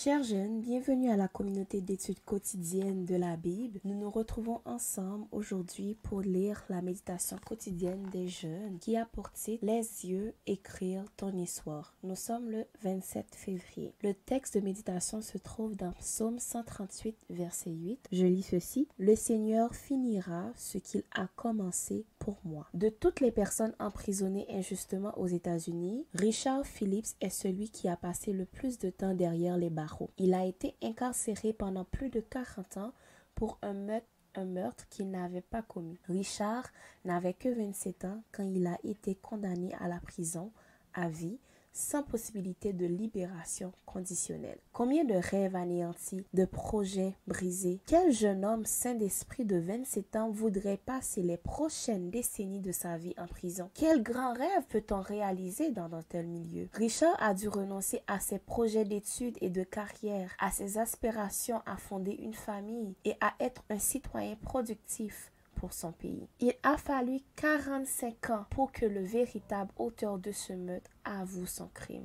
Chers jeunes, bienvenue à la communauté d'études quotidiennes de la Bible. Nous nous retrouvons ensemble aujourd'hui pour lire la méditation quotidienne des jeunes qui a pour titre « Les yeux écrire ton histoire ». Nous sommes le 27 février. Le texte de méditation se trouve dans Psaume 138, verset 8. Je lis ceci. « Le Seigneur finira ce qu'il a commencé pour moi ». De toutes les personnes emprisonnées injustement aux États-Unis, Richard Phillips est celui qui a passé le plus de temps derrière les barreaux. Il a été incarcéré pendant plus de 40 ans pour un meurtre qu'il n'avait pas commis. Richard n'avait que 27 ans quand il a été condamné à la prison à vie, sans possibilité de libération conditionnelle. Combien de rêves anéantis, de projets brisés. Quel jeune homme sain d'esprit de 27 ans voudrait passer les prochaines décennies de sa vie en prison? Quel grand rêve peut-on réaliser dans un tel milieu? Richard a dû renoncer à ses projets d'études et de carrière, à ses aspirations à fonder une famille et à être un citoyen productif pour son pays. Il a fallu 45 ans pour que le véritable auteur de ce meurtre avoue son crime.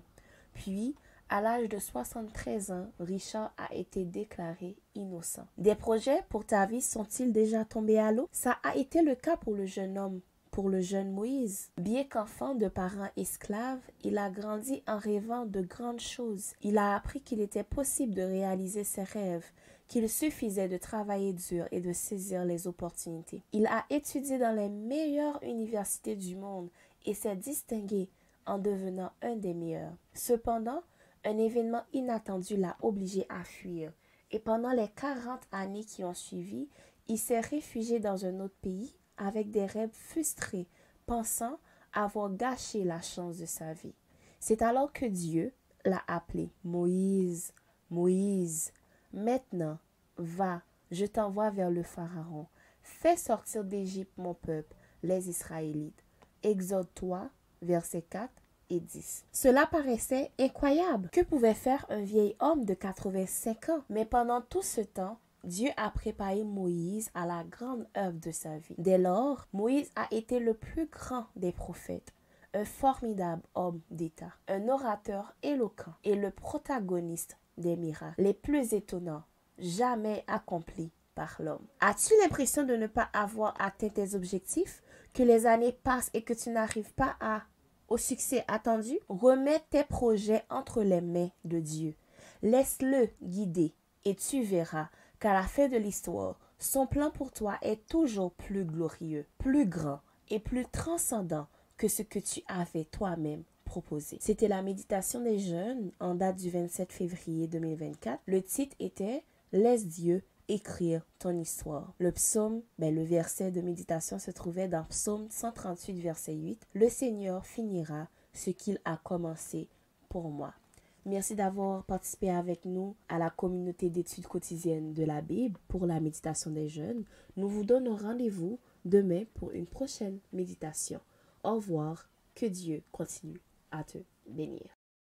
Puis, à l'âge de 73 ans, Richard a été déclaré innocent. Des projets pour ta vie sont-ils déjà tombés à l'eau? Ça a été le cas pour le jeune homme. Pour le jeune Moïse, bien qu'enfant de parents esclaves, il a grandi en rêvant de grandes choses. Il a appris qu'il était possible de réaliser ses rêves, qu'il suffisait de travailler dur et de saisir les opportunités. Il a étudié dans les meilleures universités du monde et s'est distingué en devenant un des meilleurs. Cependant, un événement inattendu l'a obligé à fuir et pendant les 40 années qui ont suivi, il s'est réfugié dans un autre pays avec des rêves frustrés, pensant avoir gâché la chance de sa vie. C'est alors que Dieu l'a appelé « Moïse, Moïse, maintenant, va, je t'envoie vers le Pharaon. Fais sortir d'Égypte mon peuple, les Israélites. Exode-toi, versets 4 et 10. » Cela paraissait incroyable. Que pouvait faire un vieil homme de 85 ans? Mais pendant tout ce temps, Dieu a préparé Moïse à la grande œuvre de sa vie. Dès lors, Moïse a été le plus grand des prophètes, un formidable homme d'État, un orateur éloquent et le protagoniste des miracles les plus étonnants jamais accomplis par l'homme. As-tu l'impression de ne pas avoir atteint tes objectifs, que les années passent et que tu n'arrives pas au succès attendu? Remets tes projets entre les mains de Dieu. Laisse-le guider et tu verras qu'à la fin de l'histoire, son plan pour toi est toujours plus glorieux, plus grand et plus transcendant que ce que tu avais toi-même proposé. C'était la méditation des jeunes en date du 27 février 2024. Le titre était « Laisse Dieu écrire ton histoire ». Le verset de méditation se trouvait dans Psaume 138, verset 8. « Le Seigneur finira ce qu'il a commencé pour moi ». Merci d'avoir participé avec nous à la communauté d'études quotidiennes de la Bible pour la méditation des jeunes. Nous vous donnons rendez-vous demain pour une prochaine méditation. Au revoir, que Dieu continue à te bénir.